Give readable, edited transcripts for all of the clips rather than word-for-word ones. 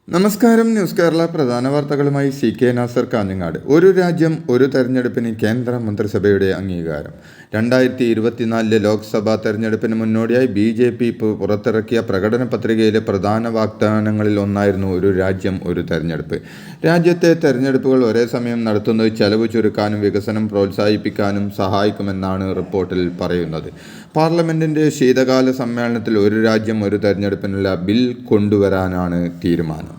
നമസ്കാരം. ന്യൂസ് കേരള പ്രധാന വാർത്തകളുമായി CK നാസർ കാഞ്ഞങ്ങാട്. ഒരു രാജ്യം ഒരു തെരഞ്ഞെടുപ്പിന് കേന്ദ്ര മന്ത്രിസഭയുടെ അംഗീകാരം. 2024 ലോക്സഭാ തെരഞ്ഞെടുപ്പിന് മുന്നോടിയായി BJP പുറത്തിറക്കിയ പ്രകടന പത്രികയിലെ പ്രധാന വാഗ്ദാനങ്ങളിൽ ഒന്നായിരുന്നു ഒരു രാജ്യം ഒരു തെരഞ്ഞെടുപ്പ്. രാജ്യത്തെ തെരഞ്ഞെടുപ്പുകൾ ഒരേ സമയം നടത്തുന്നത് ചെലവ് ചുരുക്കാനും വികസനം പ്രോത്സാഹിപ്പിക്കാനും സഹായിക്കുമെന്നാണ് റിപ്പോർട്ടിൽ പറയുന്നത്. പാർലമെന്റിന്റെ ശീതകാല സമ്മേളനത്തിൽ ഒരു രാജ്യം ഒരു തെരഞ്ഞെടുപ്പിനുള്ള ബിൽ കൊണ്ടുവരാനാണ് തീരുമാനം.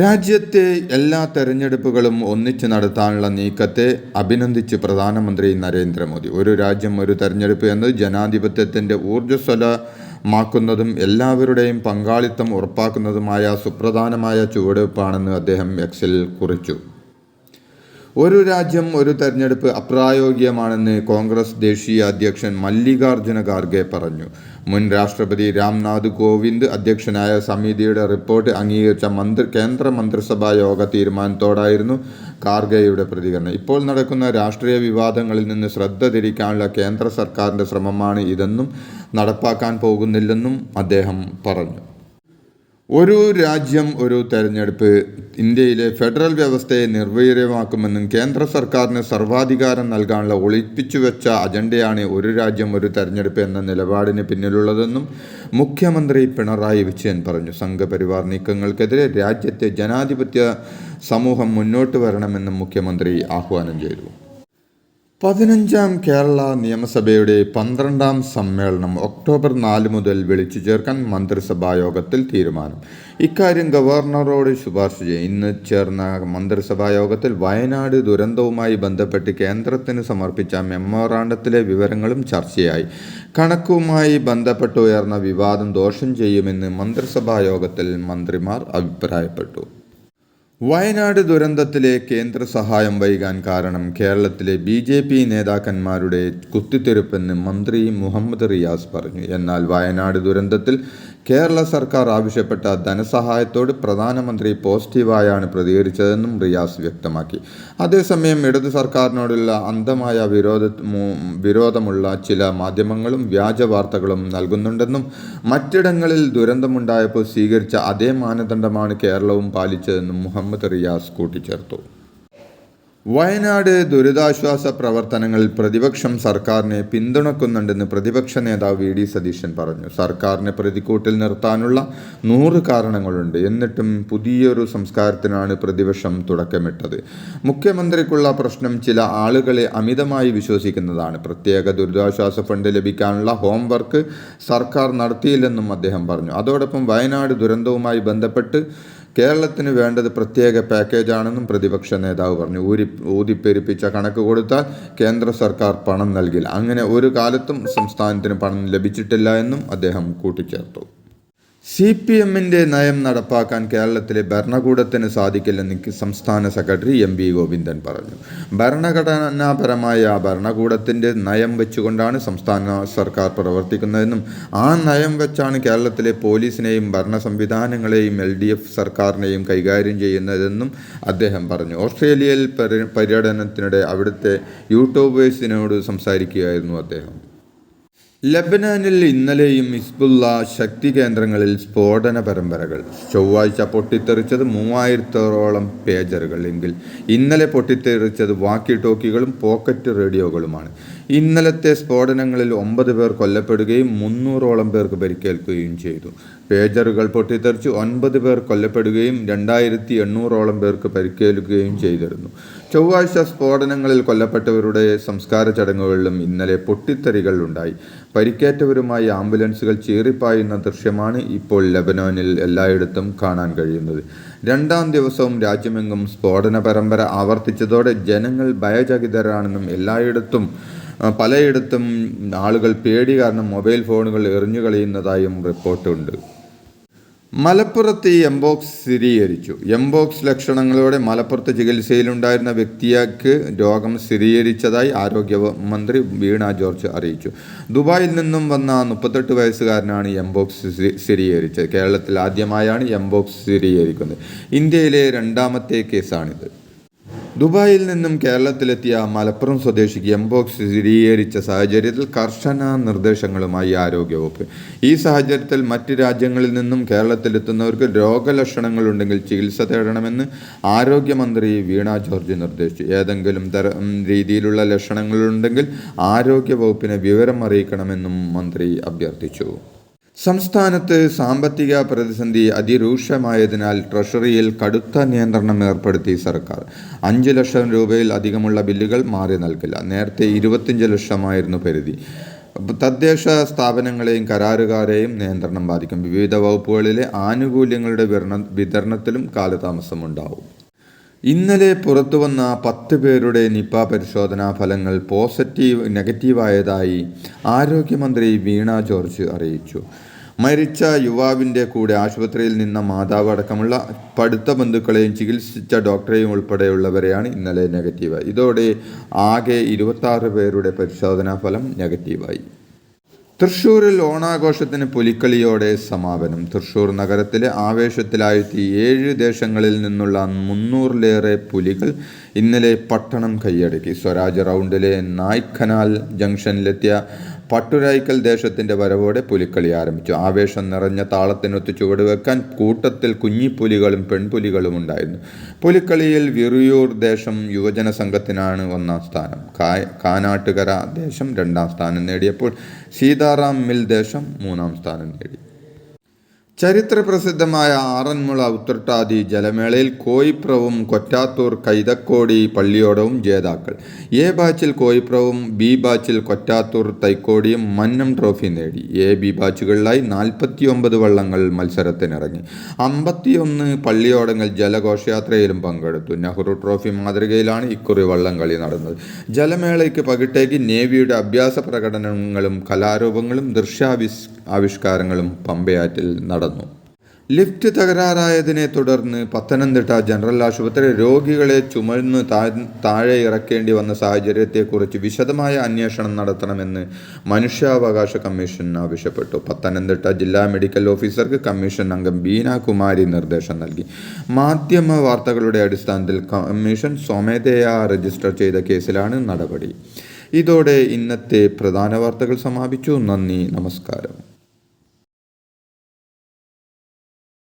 രാജ്യത്തെ എല്ലാ തെരഞ്ഞെടുപ്പുകളും ഒന്നിച്ചു നടത്താനുള്ള നീക്കത്തെ അഭിനന്ദിച്ച് പ്രധാനമന്ത്രി നരേന്ദ്രമോദി. ഒരു രാജ്യം ഒരു തെരഞ്ഞെടുപ്പ് എന്നത് ജനാധിപത്യത്തിൻ്റെ ഊർജ്ജസ്വലമാക്കുന്നതും എല്ലാവരുടെയും പങ്കാളിത്തം ഉറപ്പാക്കുന്നതുമായ സുപ്രധാനമായ ചുവടുവയ്പ്പാണെന്ന് അദ്ദേഹം എക്സിൽ കുറിച്ചു. ഒരു രാജ്യം ഒരു തെരഞ്ഞെടുപ്പ് അപ്രായോഗികമാണെന്ന് കോൺഗ്രസ് ദേശീയ അധ്യക്ഷൻ മല്ലികാർജുന ഖാർഗെ പറഞ്ഞു. മുൻ രാഷ്ട്രപതി രാംനാഥ് കോവിന്ദ് അധ്യക്ഷനായ സമിതിയുടെ റിപ്പോർട്ട് അംഗീകരിച്ച കേന്ദ്ര മന്ത്രിസഭാ യോഗ തീരുമാനത്തോടായിരുന്നു ഖാർഗെയുടെ പ്രതികരണം. ഇപ്പോൾ നടക്കുന്ന രാഷ്ട്രീയ വിവാദങ്ങളിൽ നിന്ന് ശ്രദ്ധ തിരിക്കാനുള്ള കേന്ദ്ര സർക്കാരിൻ്റെ ശ്രമമാണ് ഇതെന്നും നടപ്പാക്കാൻ പോകുന്നില്ലെന്നും അദ്ദേഹം പറഞ്ഞു. ഒരു രാജ്യം ഒരു തെരഞ്ഞെടുപ്പ് ഇന്ത്യയിലെ ഫെഡറൽ വ്യവസ്ഥയെ നിർവീര്യമാക്കുമെന്നും കേന്ദ്ര സർക്കാരിന് സർവാധികാരം നൽകാനുള്ള ഒളിപ്പിച്ചുവെച്ച അജണ്ടയാണ് ഒരു രാജ്യം ഒരു തെരഞ്ഞെടുപ്പ് എന്ന നിലപാടിന് പിന്നിലുള്ളതെന്നും മുഖ്യമന്ത്രി പിണറായി വിജയൻ പറഞ്ഞു. സംഘപരിവാർ നീക്കങ്ങൾക്കെതിരെ രാജ്യത്തെ ജനാധിപത്യ സമൂഹം മുന്നോട്ട് വരണമെന്നും മുഖ്യമന്ത്രി ആഹ്വാനം ചെയ്തു. 15ാം കേരള നിയമസഭയുടെ 12ാം സമ്മേളനം ഒക്ടോബർ 4 മുതൽ വിളിച്ചു ചേർക്കാൻ മന്ത്രിസഭാ യോഗത്തിൽ തീരുമാനം. ഇക്കാര്യം ഗവർണറോട് ശുപാർശ ചെയ്യും. ഇന്ന് ചേർന്ന മന്ത്രിസഭാ യോഗത്തിൽ വയനാട് ദുരന്തവുമായി ബന്ധപ്പെട്ട് കേന്ദ്രത്തിന് സമർപ്പിച്ച മെമ്മോറാണ്ടത്തിലെ വിവരങ്ങളും ചർച്ചയായി. കണക്കുമായി ബന്ധപ്പെട്ട് ഉയർന്ന വിവാദം ദോഷം ചെയ്യുമെന്ന് മന്ത്രിസഭാ യോഗത്തിൽ മന്ത്രിമാർ അഭിപ്രായപ്പെട്ടു. വയനാട് ദുരന്തത്തിലെ കേന്ദ്ര സഹായം വൈകാൻ കാരണം കേരളത്തിലെ BJP നേതാക്കന്മാരുടെ കുത്തിത്തിരിപ്പെന്ന് മന്ത്രി മുഹമ്മദ് റിയാസ് പറഞ്ഞു. എന്നാൽ വയനാട് ദുരന്തത്തിൽ കേരള സർക്കാർ ആവശ്യപ്പെട്ട ധനസഹായത്തോട് പ്രധാനമന്ത്രി പോസിറ്റീവായാണ് പ്രതികരിച്ചതെന്നും റിയാസ് വ്യക്തമാക്കി. അതേസമയം ഇടതു സർക്കാരിനോടുള്ള അന്ധമായ വിരോധമുള്ള ചില മാധ്യമങ്ങളും വ്യാജ വാർത്തകളും നൽകുന്നുണ്ടെന്നും മറ്റിടങ്ങളിൽ ദുരന്തമുണ്ടായപ്പോൾ സ്വീകരിച്ച അതേ മാനദണ്ഡമാണ് കേരളവും പാലിച്ചതെന്നും മുഹമ്മദ് റിയാസ് കൂട്ടിച്ചേർത്തു. വയനാട് ദുരിതാശ്വാസ പ്രവർത്തനങ്ങളിൽ പ്രതിപക്ഷം സർക്കാരിനെ പിന്തുണയ്ക്കുന്നുണ്ടെന്ന് പ്രതിപക്ഷ നേതാവ് VD സതീശൻ പറഞ്ഞു. സർക്കാരിനെ പ്രതിക്കൂട്ടിൽ നിർത്താനുള്ള 100 കാരണങ്ങളുണ്ട്. എന്നിട്ടും പുതിയൊരു സംസ്കാരത്തിനാണ് പ്രതിപക്ഷം തുടക്കമിട്ടത്. മുഖ്യമന്ത്രിക്കുള്ള പ്രശ്നം ചില ആളുകളെ അമിതമായി വിശ്വസിക്കുന്നതാണ്. പ്രത്യേക ദുരിതാശ്വാസ ഫണ്ട് ലഭിക്കാനുള്ള ഹോംവർക്ക് സർക്കാർ നടത്തിയില്ലെന്നും അദ്ദേഹം പറഞ്ഞു. അതോടൊപ്പം വയനാട് ദുരന്തവുമായി ബന്ധപ്പെട്ട് കേരളത്തിന് വേണ്ടത് പ്രത്യേക പാക്കേജാണെന്നും പ്രതിപക്ഷ നേതാവ് പറഞ്ഞു. ഊതിപ്പെരുപ്പിച്ച കണക്ക് കൊടുത്താൽ കേന്ദ്ര സർക്കാർ പണം നൽകില്ല. അങ്ങനെ ഒരു കാലത്തും സംസ്ഥാനത്തിന് പണം ലഭിച്ചിട്ടില്ല എന്നും അദ്ദേഹം കൂട്ടിച്ചേർത്തു. CPMന്റെ നയം നടപ്പാക്കാൻ കേരളത്തിലെ ഭരണകൂടത്തിന് സാധിക്കില്ലെന്ന് സംസ്ഥാന സെക്രട്ടറി MV ഗോവിന്ദൻ പറഞ്ഞു. ഭരണഘടനാപരമായ ഭരണകൂടത്തിൻ്റെ നയം വെച്ചുകൊണ്ടാണ് സംസ്ഥാന സർക്കാർ പ്രവർത്തിക്കുന്നതെന്നും ആ നയം വെച്ചാണ് കേരളത്തിലെ പോലീസിനെയും ഭരണ സംവിധാനങ്ങളെയും LDF സർക്കാരിനെയും കൈകാര്യം ചെയ്യുന്നതെന്നും അദ്ദേഹം പറഞ്ഞു. ഓസ്ട്രേലിയയിൽ പര്യടനത്തിനിടെ അവിടുത്തെ യൂട്യൂബേഴ്സിനോട് സംസാരിക്കുകയായിരുന്നു അദ്ദേഹം. ലബനാനിൽ ഇന്നലെയും ഹിസ്ബുള്ള ശക്തി കേന്ദ്രങ്ങളിൽ സ്ഫോടന പരമ്പരകൾ. ചൊവ്വാഴ്ച പൊട്ടിത്തെറിച്ചത് 3000ഓളം പേജറുകൾ എങ്കിൽ ഇന്നലെ പൊട്ടിത്തെറിച്ചത് വാക്കി ടോക്കികളും പോക്കറ്റ് റേഡിയോകളുമാണ്. ഇന്നലത്തെ സ്ഫോടനങ്ങളിൽ 9 പേർ കൊല്ലപ്പെടുകയും 300ഓളം പേർക്ക് പരിക്കേൽക്കുകയും ചെയ്തു. പേജറുകൾ പൊട്ടിത്തെറിച്ച് 9 പേർ കൊല്ലപ്പെടുകയും 2800ഓളം പേർക്ക് പരിക്കേൽക്കുകയും ചെയ്തിരുന്നു. ചൊവ്വാഴ്ച സ്ഫോടനങ്ങളിൽ കൊല്ലപ്പെട്ടവരുടെ സംസ്കാര ചടങ്ങുകളിലും ഇന്നലെ പൊട്ടിത്തെറികൾ ഉണ്ടായി. പരിക്കേറ്റവരുമായി ആംബുലൻസുകൾ ചീറിപ്പായുന്ന ദൃശ്യമാണ് ഇപ്പോൾ ലബനാനിൽ എല്ലായിടത്തും കാണാൻ കഴിയുന്നത്. 2ാം ദിവസവും രാജ്യമെങ്ങും സ്ഫോടന പരമ്പര ആവർത്തിച്ചതോടെ ജനങ്ങൾ ഭയചകിതരാണെന്നും പലയിടത്തും ആളുകൾ പേടി കാരണം മൊബൈൽ ഫോണുകൾ എറിഞ്ഞുകളയുന്നതായും റിപ്പോർട്ടുണ്ട്. മലപ്പുറത്ത് എംപോക്സ് സ്ഥിരീകരിച്ചു. എംപോക്സ് ലക്ഷണങ്ങളോടെ മലപ്പുറത്ത് ചികിത്സയിലുണ്ടായിരുന്ന വ്യക്തിക്ക് രോഗം സ്ഥിരീകരിച്ചതായി ആരോഗ്യമന്ത്രി വീണ ജോർജ് അറിയിച്ചു. ദുബായിൽ നിന്നും വന്ന 38 വയസ്സുകാരനാണ് എംപോക്സ് സ്ഥിരീകരിച്ചത്. കേരളത്തിൽ ആദ്യമായാണ് എംപോക്സ് സ്ഥിരീകരിക്കുന്നത്. ഇന്ത്യയിലെ 2ാമത്തെ കേസാണിത്. ദുബായിൽ നിന്നും കേരളത്തിലെത്തിയ മലപ്പുറം സ്വദേശിക്ക് എംപോക്സ് സ്ഥിരീകരിച്ച സാഹചര്യത്തിൽ കർശന നിർദ്ദേശങ്ങളുമായി ആരോഗ്യവകുപ്പ്. ഈ സാഹചര്യത്തിൽ മറ്റ് രാജ്യങ്ങളിൽ നിന്നും കേരളത്തിലെത്തുന്നവർക്ക് രോഗലക്ഷണങ്ങളുണ്ടെങ്കിൽ ചികിത്സ തേടണമെന്ന് ആരോഗ്യമന്ത്രി വീണ ജോർജ് നിർദ്ദേശിച്ചു. ഏതെങ്കിലും രീതിയിലുള്ള ലക്ഷണങ്ങളുണ്ടെങ്കിൽ ആരോഗ്യവകുപ്പിനെ വിവരം അറിയിക്കണമെന്നും മന്ത്രി അഭ്യർത്ഥിച്ചു. സംസ്ഥാനത്ത് സാമ്പത്തിക പ്രതിസന്ധി അതിരൂക്ഷമായതിനാൽ ട്രഷറിയിൽ കടുത്ത നിയന്ത്രണം ഏർപ്പെടുത്തി സർക്കാർ. 5 ലക്ഷം രൂപയിൽ അധികമുള്ള ബില്ലുകൾ മാറി നൽകില്ല. നേരത്തെ 25 ലക്ഷമായിരുന്നു പരിധി. തദ്ദേശ സ്ഥാപനങ്ങളെയും കരാറുകാരെയും നിയന്ത്രണം ബാധിക്കും. വിവിധ വകുപ്പുകളിലെ ആനുകൂല്യങ്ങളുടെ വിതരണത്തിലും കാലതാമസമുണ്ടാവും. ഇന്നലെ പുറത്തുവന്ന 10 പേരുടെ നിപ പരിശോധനാ ഫലങ്ങൾ നെഗറ്റീവായതായി ആരോഗ്യമന്ത്രി വീണ ജോർജ് അറിയിച്ചു. മരിച്ച യുവാവിൻ്റെ കൂടെ ആശുപത്രിയിൽ നിന്ന മാതാവ് അടക്കമുള്ള അടുത്ത ബന്ധുക്കളെയും ചികിത്സിച്ച ഡോക്ടറെയും ഉൾപ്പെടെയുള്ളവരെയാണ് ഇന്നലെ നെഗറ്റീവായി. ഇതോടെ ആകെ 26 പേരുടെ പരിശോധനാ ഫലം നെഗറ്റീവായി. തൃശ്ശൂരിൽ ഓണാഘോഷത്തിന് പുലിക്കളിയോടെ സമാപനം. തൃശ്ശൂർ നഗരത്തിലെ ആവേശത്തിലാഴ്ത്തി 7 ദേശങ്ങളിൽ നിന്നുള്ള 300-ലേറെ പുലികൾ ഇന്നലെ പട്ടണം കൈയടക്കി. സ്വരാജ് റൗണ്ടിലെ നായ്ക്കനാൽ ജംഗ്ഷനിലെത്തിയ പട്ടുരായ്ക്കൽ ദേശത്തിൻ്റെ വരവോടെ പുലിക്കളി ആരംഭിച്ചു. ആവേശം നിറഞ്ഞ താളത്തിനൊത്ത് ചുവടുവെക്കാൻ കൂട്ടത്തിൽ കുഞ്ഞിപ്പുലികളും പെൺപുലികളും ഉണ്ടായിരുന്നു. പുലിക്കളിയിൽ വിറിയൂർ ദേശം യുവജന സംഘത്തിനാണ് 1ാം സ്ഥാനം. കാനാട്ടുകര ദേശം 2ാം സ്ഥാനം നേടിയപ്പോൾ സീതാറാം മിൽ ദേശം 3ാം സ്ഥാനം നേടി. ചരിത്രപ്രസിദ്ധമായ ആറന്മുള ഉത്രട്ടാതി ജലമേളയിൽ കോയിപ്രവും കൊറ്റാത്തൂർ കൈതക്കോടി പള്ളിയോടവും ജേതാക്കൾ. എ ബാച്ചിൽ കോയിപ്രവും ബി ബാച്ചിൽ കൊറ്റാത്തൂർ തൈക്കോടിയും മന്നം ട്രോഫി നേടി. എ ബി ബാച്ചുകളിലായി 49 വള്ളങ്ങൾ മത്സരത്തിനിറങ്ങി. 51 പള്ളിയോടങ്ങൾ ജലഘോഷയാത്രയിലും പങ്കെടുത്തു. നെഹ്റു ട്രോഫി മാതൃകയിലാണ് ഇക്കുറി വള്ളംകളി നടന്നത്. ജലമേളയ്ക്ക് പകിട്ടേക്ക് നേവിയുടെ അഭ്യാസ പ്രകടനങ്ങളും കലാരൂപങ്ങളും ദൃശ്യാവിഷ്കാരങ്ങളും പമ്പയാറ്റിൽ നടന്നു. ലിഫ്റ്റ് തകരാറായതിനെ തുടർന്ന് പത്തനംതിട്ട ജനറൽ ആശുപത്രി രോഗികളെ ചുമന്ന് താഴെ ഇറക്കേണ്ടി വന്ന സാഹചര്യത്തെക്കുറിച്ച് വിശദമായ അന്വേഷണം നടത്തണമെന്ന് മനുഷ്യാവകാശ കമ്മീഷൻ ആവശ്യപ്പെട്ടു. പത്തനംതിട്ട ജില്ലാ മെഡിക്കൽ ഓഫീസർക്ക് കമ്മീഷൻ അംഗം ബീന കുമാരി നിർദ്ദേശം നൽകി. മാധ്യമ വാർത്തകളുടെ അടിസ്ഥാനത്തിൽ കമ്മീഷൻ സ്വമേധയാ രജിസ്റ്റർ ചെയ്ത കേസിലാണ് നടപടി. ഇതോടെ ഇന്നത്തെ പ്രധാന വാർത്തകൾ സമാപിച്ചു. നന്ദി, നമസ്കാരം.